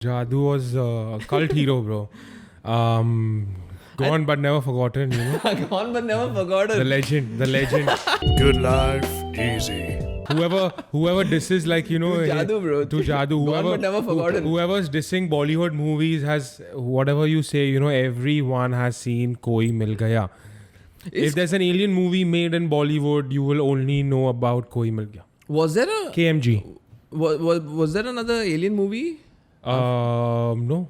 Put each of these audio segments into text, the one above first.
Jadoo was a cult hero, bro. Gone but never forgotten, you know. Gone but never forgotten. The legend. Good life, easy. Whoever disses, like, you know, To Jadoo, bro. to Jadoo, Gone but never forgotten. whoever's dissing Bollywood movies has, whatever you say, you know, everyone has seen Koi Mil Gaya. If there's an alien movie made in Bollywood, you will only know about Koi Mil Gaya. Was there a KMG. was there another alien movie? No,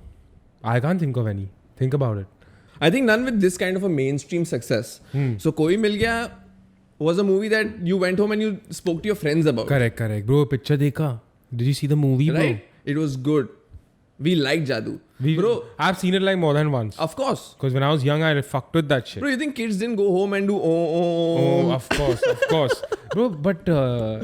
I can't think of any. Think about it. I think none with this kind of a mainstream success. So Koi Mil Gaya was a movie that you went home and you spoke to your friends about. Correct. Bro, picture dekha? Did you see the movie, bro? Right? It was good. We liked Jadoo. Bro, I've seen it like more than once. of course. Because when I was young, I fucked with that shit. Bro, you think kids didn't go home and do Oh, of course. Bro, but Bro,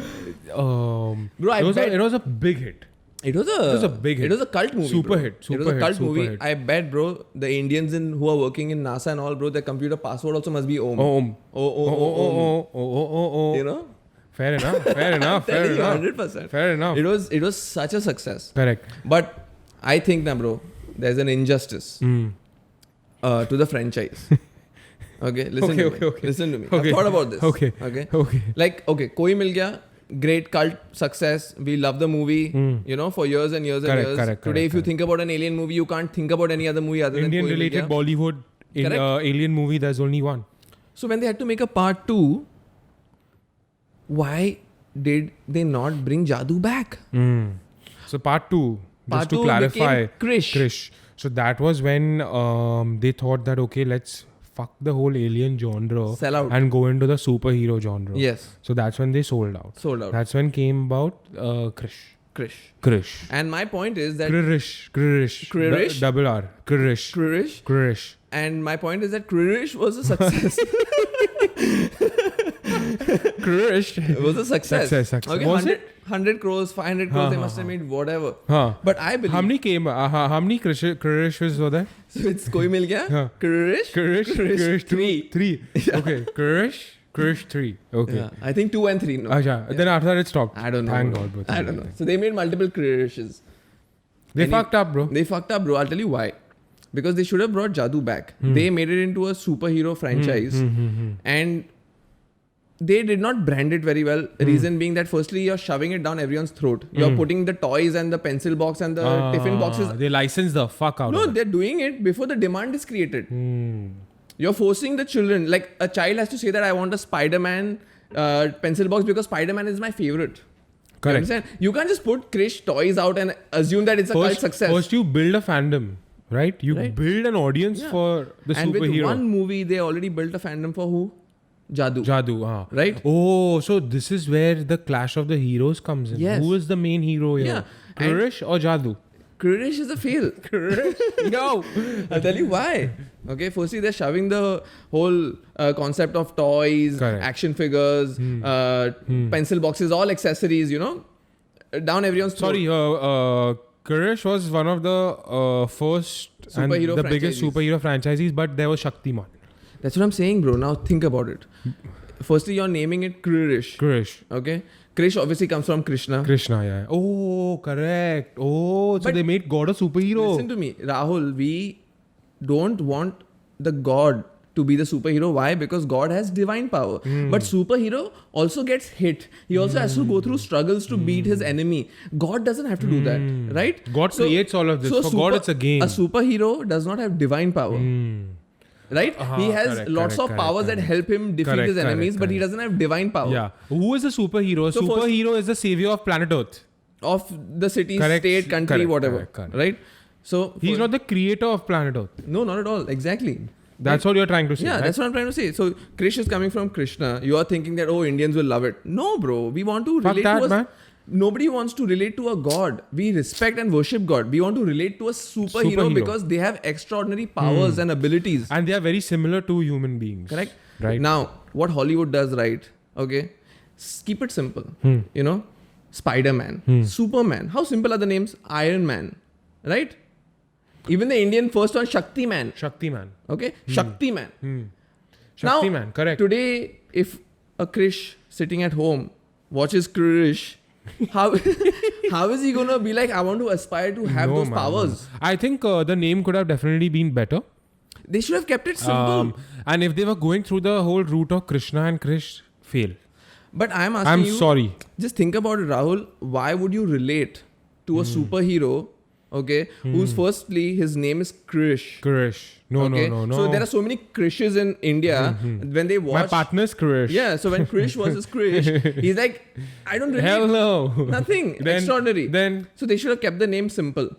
I it bet was a big hit. it was a big hit. It was a cult movie. Super bro. hit, It was a super cult hit, super movie. hit. I bet, bro, the Indians who are working in NASA and all, bro, their computer password also must be Om. Om. You know? Fair enough. Fair enough. 100%. Fair enough. It was such a success. Correct. But I think now, bro, there's an injustice to the franchise. Okay, listen to me. Okay. Listen to me. Okay. I've thought about this. Okay. Like, Koi Mil Gaya, great cult success. We love the movie, you know, for years and years and years. Today, if you think about an alien movie, you can't think about any other movie other than Koi Mil Indian-related Gaya. Bollywood alien movie, there's only one. So when they had to make a part 2, why did they not bring Jadoo back? So part 2, Part just to 2 clarify, became Krish. So that was when they thought that, okay, let's fuck the whole alien genre Sell out. and go into the superhero genre. Yes, So that's when they sold out. sold out. That's when came about Krish. Krish. And my point is that Krish. Double R. Krish. And my point is that Krish was a success. Krish. It was a success. Success. Okay, Was 100 crores, 500 crores, they must have made whatever. Huh. But I believe... How many came? How many Krishes were there? So it's Koi Mil Gaya, Huh. Krish 3. Three. Okay. Krish 3. Okay. Yeah, I think 2 and 3. No, Acha. Then after that it stopped. I don't know. Thank bro. God. Bro. I don't know. So they made multiple Krishes. They fucked up, bro. They fucked up, bro. I'll tell you why. Because they should have brought Jadoo back. They made it into a superhero franchise. And they did not brand it very well. Reason being that firstly, you're shoving it down everyone's throat. You're putting the toys and the pencil box and the tiffin boxes. They licensed the fuck out No, of it. they're doing it before the demand is created. You're forcing the children. Like a child has to say that I want a Spider-Man pencil box because Spider-Man is my favorite. You Correct. understand? You can't just put Krish toys out and assume that it's a cult success. First you build a fandom, right? You build an audience for the and with superhero. one movie, they already built a fandom for who? Jadoo. Right? Oh, so this is where the clash of the heroes comes in. Yes. Who is the main hero here? Yeah. Krish or Jadoo? Krish is a fail. Yo. I'll tell you why. Okay, firstly, they're shoving the whole concept of toys, Correct. action figures, pencil boxes, all accessories, you know, down everyone's throat. Sorry, Krish was one of the first and Superhero the biggest franchises. superhero franchises, but there was Shaktiman. That's what I'm saying, bro. Now think about it. Firstly, you're naming it Krish. Okay? Krish obviously comes from Krishna. Yeah. Oh, correct. Oh, so But they made God a superhero. Listen to me, Rahul. We don't want the God to be the superhero. Why? Because God has divine power. But superhero also gets hit. He also has to go through struggles to beat his enemy. God doesn't have to do that, right? God creates all of this. For God, it's a game. A superhero does not have divine power. Right? He has correct, lots of powers that help him defeat his enemies, but he doesn't have divine power. Yeah. Who is a superhero? So Superhero is the savior of planet Earth. Of the city, Correct. state, country, Correct, whatever. correct. Right? So He's not the creator of planet Earth. No, not at all. Exactly. That's what you're trying to say. Yeah, right? that's what I'm trying to say. So Krish is coming from Krishna. You are thinking that, oh, Indians will love it. No, bro. We want to Fuck relate that, to man. Nobody wants to relate to a god. We respect and worship God. We want to relate to a superhero. Because they have extraordinary powers and abilities. And they are very similar to human beings. Correct? Right. Now, what Hollywood does right, okay, keep it simple. You know, Spider-Man, Superman. How simple are the names? Iron Man, right? Even the Indian first one, Shaktiman. Shaktiman. Okay, Shaktiman. Shaktiman, correct. Today, if a Krish sitting at home watches Krish, How is he gonna be like, I want to aspire to have No, those man, powers? no. I think the name could have definitely been better. They should have kept it simple. And if they were going through the whole route of Krishna and Krish, fail. But I'm asking I'm you, sorry. just think about it, Rahul. Why would you relate to a superhero, okay, whose firstly his name is Krish? Krish. No, Okay? no. So there are so many Krishes in India. When they watch, My partner's Krish. yeah. So when Krish versus Krish, he's like, I don't relate. Hell no. Nothing Then- extraordinary. Then So they should have kept the name simple.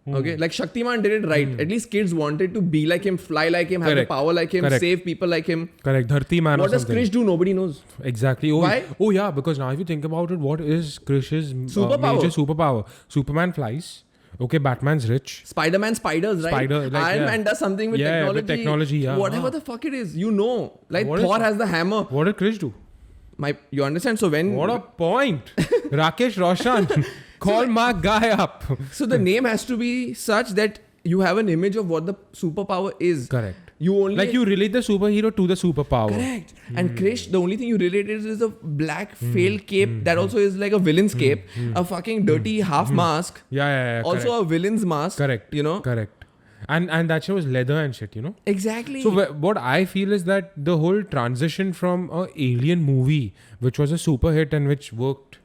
Okay, like Shaktiman did it right. At least kids wanted to be like him, fly like him, have the Correct. power like him, Correct. save people like him. correct. Dharti man What or does something. Krish do? Nobody knows. Exactly. Oh, Why? Oh yeah, because now if you think about it, what is Krish's Superpower. major superpower? Superman flies. Okay, Batman's rich. Spider-Man spiders, right? Spider, like, Iron yeah. Man does something with Yeah, technology. with technology, yeah. Whatever the fuck it is, you know. Like What is Thor it? has the hammer. What did Krish do? You understand? So when What a point. Rakesh Roshan. Call my guy up. so the name has to be such that you have an image of what the superpower is. Correct. You only Like you relate the superhero to the superpower. correct. And Krish, the only thing you relate is a black fail cape that also is like a villain's cape, a fucking dirty half mask, Yeah. also a villain's mask. correct. You know. Correct. And that show was leather and shit, you know? Exactly. So what I feel is that the whole transition from a alien movie, which was a super hit and which worked,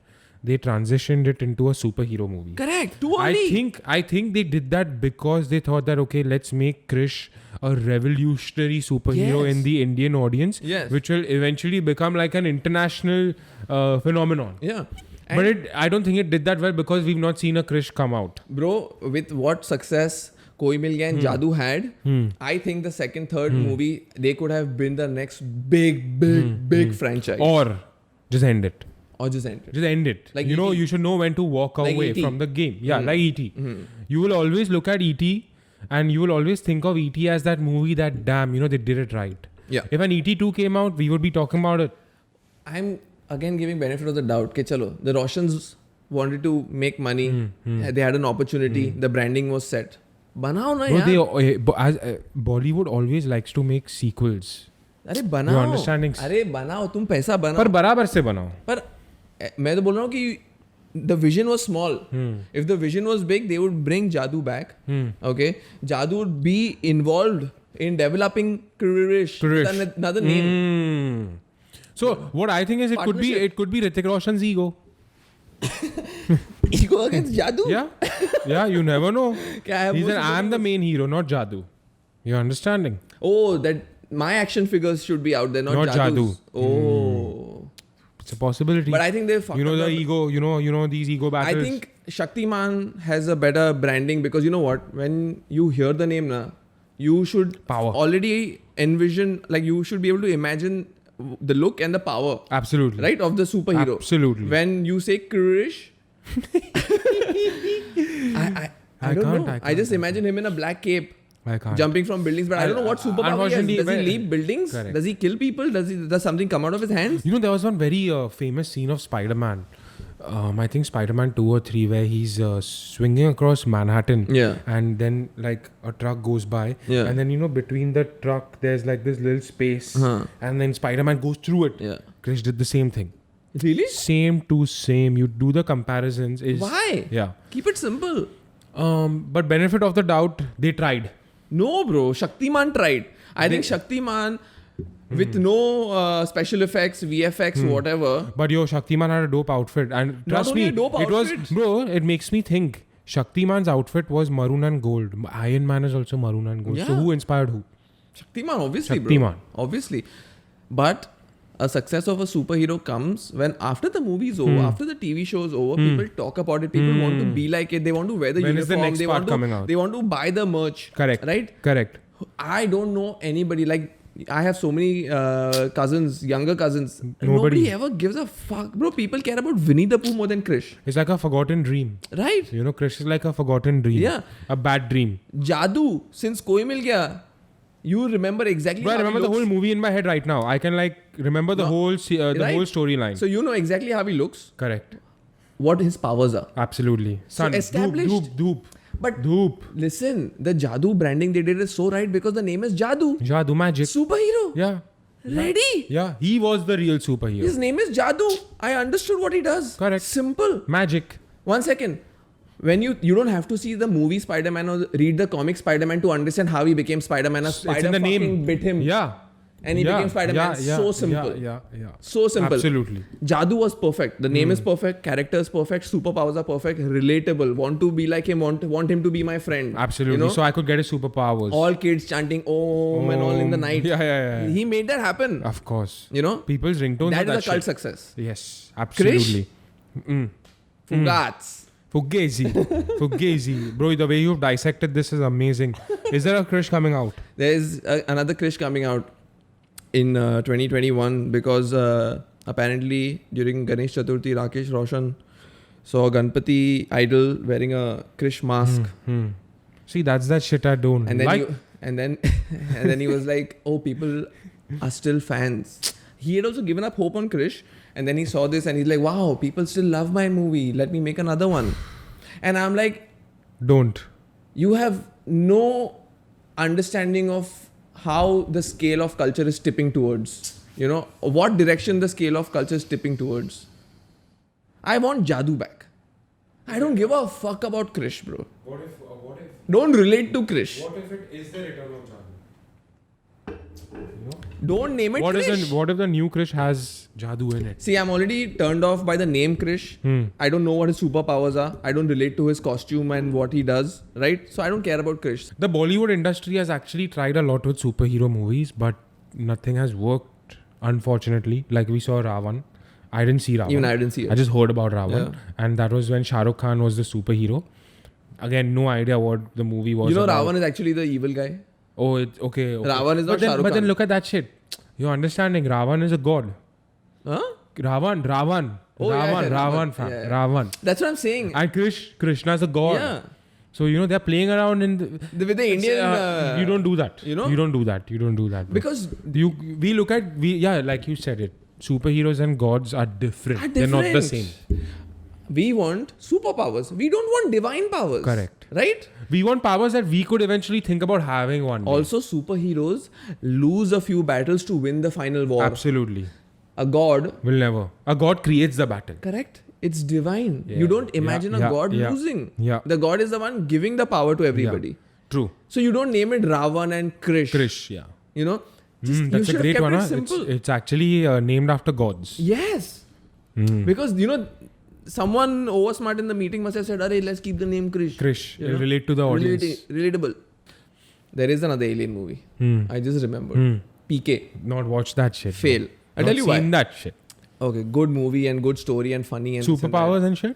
they transitioned it into a superhero movie. correct. Too early. I think they did that because they thought that okay, let's make Krish a revolutionary superhero Yes. in the Indian audience, Yes. which will eventually become like an international phenomenon. Yeah. But I don't think it did that well because we've not seen a Krish come out. Bro, with what success Koi Mil Gaya and Jadoo had, I think the second, third movie, they could have been the next big franchise. Or just end it. Or just end it. Just end it. Like you know, E.T. you should know when to walk Like away E.T. from the game. Yeah, like E.T. You will always look at E.T. and you will always think of E.T. as that movie that, damn, they did it right. Yeah. If an E.T. 2 came out, we would be talking about it. I'm again giving benefit of the doubt. Ke chalo, the Roshans wanted to make money. They had an opportunity. The branding was set. Banao na Bro, yaar. Bollywood always likes to make sequels. अरे बनाओ. Your understanding- अरे बनाओ, तुम पैसा बनाओ. पर बराबर से बनाओ. पर मैं तो बोल रहा हूँ कि the vision was small. If the vision was big, they would bring Jadoo back. Okay, Jadoo would be involved in developing Krish. Krish. With another name. So what I think is it Partnership. could be Hrithik Roshan's ego. Ego against Jadoo. Yeah, you never know. क्या है He वो said, सब I'm the main hero, not Jadoo. You're understanding? Oh, that my action figures should be out there, not Jadoo's. Oh. It's a possibility. But I think they fucked the up ego, you know these ego battles. I think Shaktiman has a better branding because you know what? When you hear the name, you should Power. already envision, like you should be able to imagine the look and the power, Absolutely. right, of the superhero. Absolutely. When you say Krish, I don't know. I just imagine him in a black cape. I can't. Jumping from buildings, but I don't know what superpower he has. Unfortunately, Does he well, leap buildings? correct. Does he kill people? Does something come out of his hands? There was one very famous scene of Spider-Man. I think Spider-Man 2 or 3 where he's swinging across Manhattan. Yeah. And then like a truck goes by. Yeah. And then between the truck there's like this little space. Huh. And then Spider-Man goes through it. Yeah. Krish did the same thing. Really? Same to same. You do the comparisons. Why? Yeah. Keep it simple. But benefit of the doubt, they tried. No, bro. Shaktiman tried. I think Shaktiman, with no special effects, VFX, whatever. But Shaktiman had a dope outfit, and trust only me, a dope it was outfit. bro. It makes me think. Shaktiman's outfit was maroon and gold. Iron Man is also maroon and gold. So Yeah. who inspired who? Shaktiman, obviously, bro. Shaktiman. Obviously. But a success of a superhero comes when after the movie is over, after the TV show is over, people talk about it. People want to be like it. They want to wear the When is the uniform. next they part want to, coming out? They want to buy the merch. Correct. Right? Correct. I don't know anybody like. I have so many cousins, younger cousins. Nobody. Nobody ever gives a fuck. Bro, people care about Winnie the Pooh more than Krish. It's like a forgotten dream. Right? Krish is like a forgotten dream. Yeah. A bad dream. Jadoo, since Koi Mil Gaya, you remember exactly Bro, I how remember he the looks. whole movie in my head right now. I can remember the whole Right? whole storyline. So you know exactly how he looks, Correct. what his powers are. Absolutely. Son, established. Doop. But Doop. listen, the Jadoo branding they did is so right because the name is Jadoo. Jadoo magic. Superhero. Yeah. Ready? Yeah, he was the real superhero. His name is Jadoo. I understood what he does. Correct. Simple. Magic. One second. When you don't have to see the movie Spider-Man or read the comic Spider-Man to understand how he became Spider-Man. A spider It's in the fucking name. bit him. Yeah. And he became Spider-Man. So simple. Yeah. So simple. Absolutely. Jadoo was perfect. The name is perfect. Character is perfect. Superpowers are perfect. Relatable. Want to be like him. Want him to be my friend. Absolutely. You know? So I could get his superpowers. All kids chanting Om and all in the night. Yeah. He made that happen. Of course. You know? People's ringtones That are is a cult shit. success. Yes, absolutely. Fugats. Fugazi. Bro, the way you've dissected this is amazing. Is there a Krish coming out? There is another Krish coming out in 2021 because apparently during Ganesh Chaturthi, Rakesh Roshan saw Ganpati idol wearing a Krish mask. See, that's that shit I don't And then like. and then he was like, oh, people are still fans. He had also given up hope on Krish. And then he saw this and he's like, wow, people still love my movie. Let me make another one. And I'm like, Don't. you have no understanding of how the scale of culture is tipping towards. You know, what direction the scale of culture is tipping towards. I want Jadoo back. I don't give a fuck about Krish, bro. What if Don't relate to Krish. if it is the return of Jadoo? Don't name it What Krish. if the new Krish has Jadoo in it? See, I'm already turned off by the name Krish. I don't know what his superpowers are. I don't relate to his costume and what he does, right? So I don't care about Krish. The Bollywood industry has actually tried a lot with superhero movies, but nothing has worked, unfortunately. Like we saw Ravan. I didn't see Ravan. Even I didn't see it. I just heard about Ravan. Yeah. And that was when Shah Rukh Khan was the superhero. Again, no idea what the movie was You know, about. Ravan is actually the evil guy. Oh, it's okay. Ravan is not Shah Rukh But then Khan. look at that shit. You're understanding. Ravan is a god. Huh? Ravan. Oh, yeah, Ravan, fam. yeah. Ravan. That's what I'm saying. And Krishna is a god. Yeah. So, they're playing around in With the Indian... you don't do that. you know? You don't do that. Bro. because We look at... like you said it. Superheroes and gods are different. They're not the same. we want superpowers. We don't want divine powers. Correct. Right? We want powers that we could eventually think about having one day. Also, superheroes lose a few battles to win the final war. Absolutely. A god... Will never. A god creates the battle. Correct. It's divine. Yeah. You don't imagine Yeah. a god Yeah. losing. Yeah. The god is the one giving the power to everybody. True. So you don't name it Ravan and Krish. Krish, yeah. You know? Just, you That's should a have great kept one. it Huh? simple. It's actually named after gods. Yes. Because, someone over smart in the meeting must have said, "Arey, let's keep the name Krish." Krish. You know? Relate to the audience. Relatable. There is another alien movie. I just remembered. PK. Not watch that shit. Fail. I'll Not tell you why. seen that shit. Okay, good movie and good story and funny and this and that. Superpowers and shit?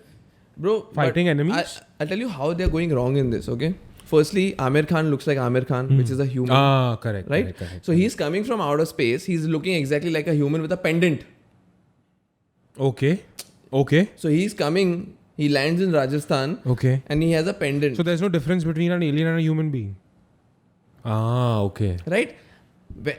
Bro, Fighting but enemies? I'll tell you how they're going wrong in this, okay? Firstly, Amir Khan looks like Amir Khan, which is a human. Correct. Right? Correct. So he's coming from outer space. He's looking exactly like a human with a pendant. Okay. So he's coming, he lands in Rajasthan Okay. and he has a pendant. So there's no difference between an alien and a human being? Okay. Right?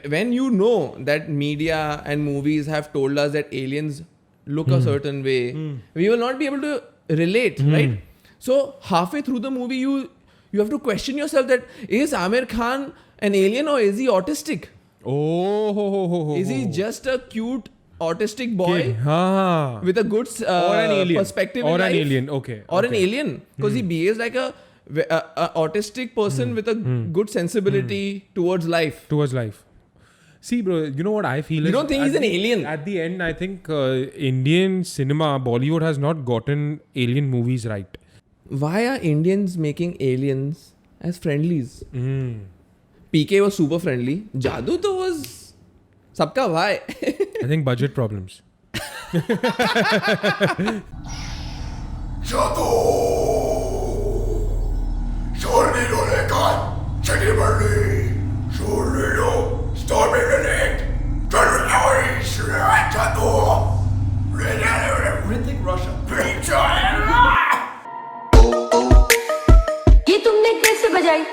When you know that media and movies have told us that aliens look a certain way, we will not be able to relate, right? So halfway through the movie, you have to question yourself that is Amir Khan an alien or is he autistic? Is he just a cute autistic boy with a good or an alien. perspective Or in an life? alien. Okay. Or an alien, because he behaves like a autistic person with a good sensibility towards life. Towards life. See, bro, you know what I feel You is... don't think he's an alien? At the end, I think Indian cinema, Bollywood has not gotten alien movies right. Why are Indians making aliens as friendlies? PK was super friendly. Jadoo to was sabka bhai. I think budget problems. Tornado lekan, Chetty Burley, Tornado, storming the lake, Hrithik Roshan. ये तुमने कैसे बजाई?